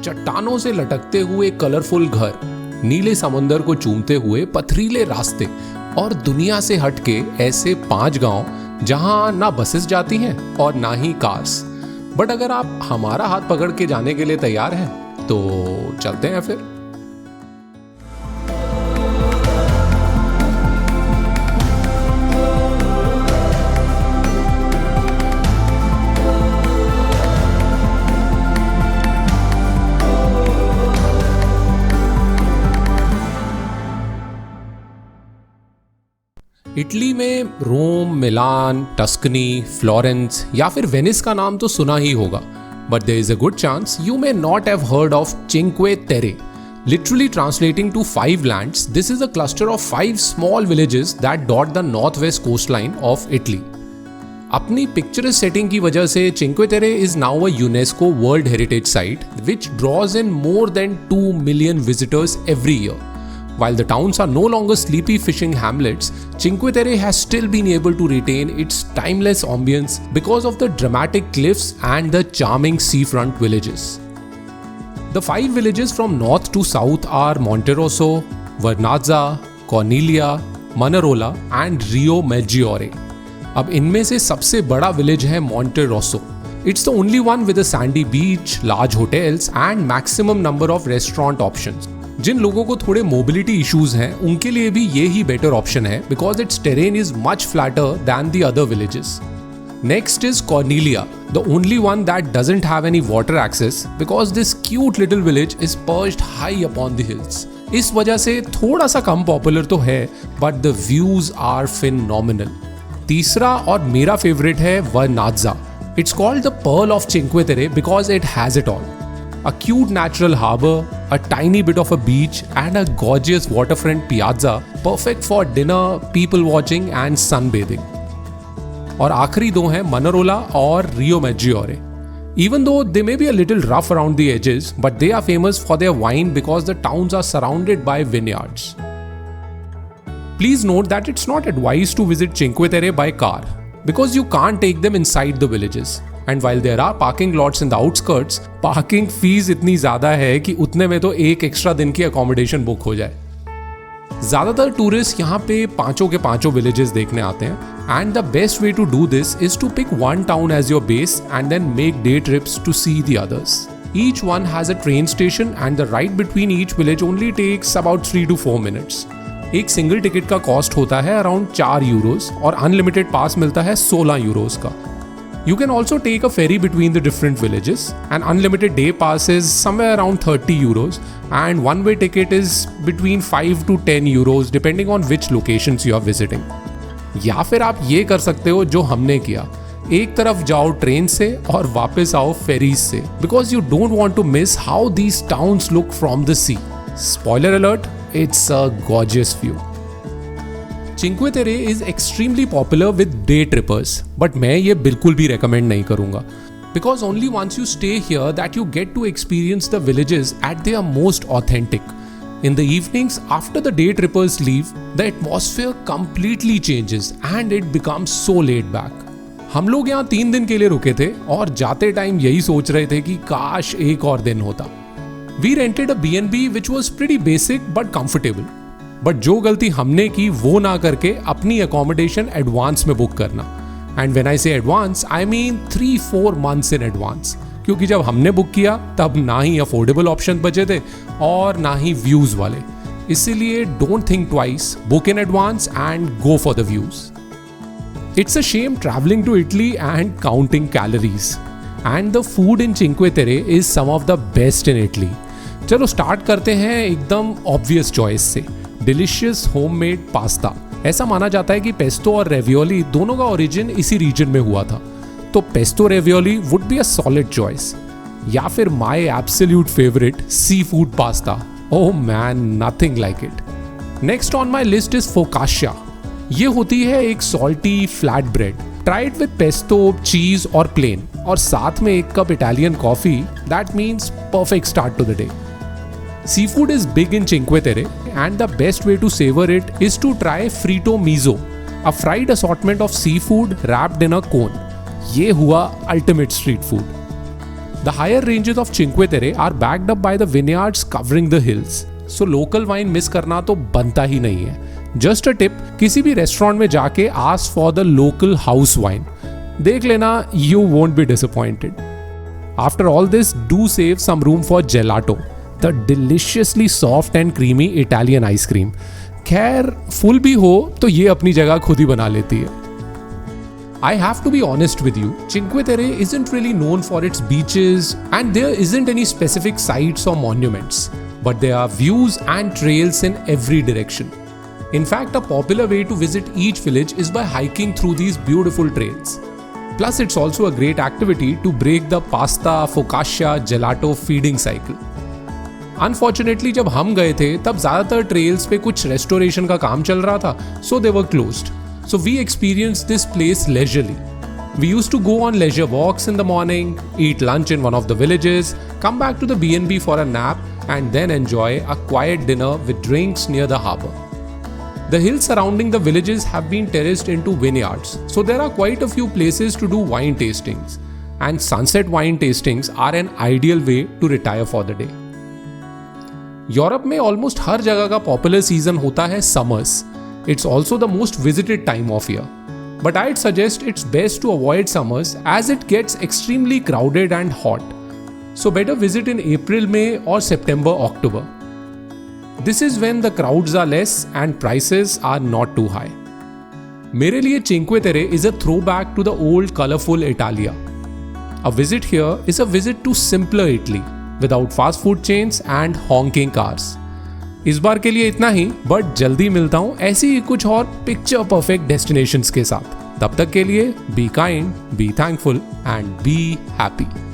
चट्टानों से लटकते हुए कलरफुल घर, नीले समंदर को चूमते हुए पथरीले रास्ते और दुनिया से हटके ऐसे 5 गांव जहां ना बसेस जाती हैं और ना ही कार्स। बट अगर आप हमारा हाथ पकड़ के जाने के लिए तैयार हैं तो चलते हैं फिर। इटली में रोम, मिलान, टस्कनी, फ्लोरेंस या फिर वेनिस का नाम तो सुना ही होगा, but there is a good chance you may not have heard of Cinque Terre. Literally translating to 5 lands, this is a cluster of 5 small villages that dot the northwest coastline of Italy. अपनी picturesque setting की वजह से चिंक्वे तेरे is now a UNESCO World Heritage Site which draws in more than 2 million visitors every year. While the towns are no longer sleepy fishing hamlets, Cinque Terre has still been able to retain its timeless ambience because of the dramatic cliffs and the charming seafront villages. The 5 villages from north to south are Monterosso, Vernazza, Cornelia, Manarola and Rio Maggiore. अब इनमें से सबसे बड़ा village है Monterosso. It's the only one with a sandy beach, large hotels and maximum number of restaurant options. जिन लोगों को थोड़े mobility issues हैं उनके लिए भी ये ही बेटर ऑप्शन है because it's terrain is much flatter than the other villages. Next is Corniglia, the only one that doesn't have any water access because this cute little village is perched high upon the hills. इस वजह से थोड़ा सा कम popular तो है but the views are phenomenal. तीसरा और मेरा फेवरेट है Vernazza. It's called the pearl of Cinque Terre because it has it all. A cute natural harbor, a tiny bit of a beach and a gorgeous waterfront piazza perfect for dinner, people watching and sunbathing. और आखिरी 2 हैं Manarola और Rio Maggiore. Even though they may be a little rough around the edges, but they are famous for their wine because the towns are surrounded by vineyards. Please note that it's not advised to visit Cinque Terre by car because you can't take them inside the villages. And while there are parking lots in the outskirts, parking fees इतनी ज़्यादा है कि उतने में तो एक extra दिन की अकोमोडेशन बुक हो जाए. ज़्यादातर टूरिस्ट यहाँ पे 5 के 5 विलेजेस देखने आते हैं and the best way to do this is to pick one town as your base and then make day trips to see the others. Each one has a train station and the ride between each village only takes about 3 to 4 minutes. एक single ticket का cost होता है around 4 euros और unlimited पास मिलता है 16 euros का. You can also take a ferry between the different villages. An unlimited day pass is somewhere around 30 euros and one-way ticket is between 5 to 10 euros depending on which locations you are visiting. या फिर आप ये कर सकते हो जो हमने किया, एक तरफ जाओ ट्रेन से और वापस आओ फेरीज से because you don't want to miss how these towns look from the sea. Spoiler alert, it's a gorgeous view. Cinque Terre is extremely popular with day trippers, but मैं ये बिल्कुल भी recommend नहीं करूँगा because only once you stay here that you get to experience the villages at their most authentic. In the evenings after the day trippers leave, the atmosphere completely changes and it becomes so laid back. हम लोग यहाँ 3 दिन के लिए रुके थे और जाते टाइम यही सोच रहे थे कि काश एक और दिन होता. We rented a B&B which was pretty basic but comfortable. But जो गलती हमने की वो ना करके अपनी अकोमोडेशन एडवांस में बुक करना. एंड व्हेन आई से advance I mean 3-4 months in advance, क्योंकि जब हमने बुक किया तब ना ही अफोर्डेबल ऑप्शन बचे थे और ना ही व्यूज वाले. इसीलिए don't think twice, book in advance and go for the views. It's a shame travelling to Italy and counting calories and the food in Cinque Terre is some of the best in Italy. चलो start करते हैं एकदम obvious choice से, delicious homemade pasta. ऐसा माना जाता है कि पेस्टो और रेवियोली दोनों का ओरिजिन इसी रीजन में हुआ था, तो pesto ravioli would be a solid choice. या फिर my absolute favourite seafood pasta. Oh man, nothing like it. Next on my list is focaccia. ये होती है एक salty flat bread. Try it with pesto, cheese और plain, और साथ में 1 cup Italian coffee. That means perfect start to the day. Seafood is big in Cinque Terre and the best way to savor it is to try Fritto Miso, a fried assortment of seafood wrapped in a cone. ये हुआ ultimate street food. The higher ranges of Cinque Terre are backed up by the vineyards covering the hills. So local wine miss करना तो बनता ही नहीं है. Just a tip, किसी भी restaurant में जाके ask for the local house wine. देख लेना, you won't be disappointed. After all this, do save some room for gelato, the deliciously soft and creamy Italian ice cream. खैर full भी हो तो ये अपनी जगह खुद ही बना लेती है. I have to be honest with you, Cinque Terre isn't really known for its beaches and there isn't any specific sites or monuments, but there are views and trails in every direction. In fact, a popular way to visit each village is by hiking through these beautiful trails. Plus, it's also a great activity to break the pasta, focaccia, gelato feeding cycle. Unfortunately, जब हम गए थे तब ज़्यादातर trails पे कुछ restoration का काम चल रहा था, so they were closed. So we experienced this place leisurely. We used to go on leisure walks in the morning, eat lunch in one of the villages, come back to the B&B for a nap, and then enjoy a quiet dinner with drinks near the harbor. The hills surrounding the villages have been terraced into vineyards, so there are quite a few places to do wine tastings. And sunset wine tastings are an ideal way to retire for the day. Europe में almost हर जगह का popular season होता है summers. It's also the most visited time of year. But I'd suggest it's best to avoid summers as it gets extremely crowded and hot. So better visit in April, May or September, October. This is when the crowds are less and prices are not too high. मेरे लिए Cinque Terre is a throwback to the old colorful Italia. A visit here is a visit to simpler Italy without fast food chains and honking cars. इस बार के लिए इतना ही, but जल्दी मिलता हूँ ऐसी ही कुछ और पिक्चर परफेक्ट डेस्टिनेशंस के साथ. तब तक के लिए be kind, be thankful and be happy.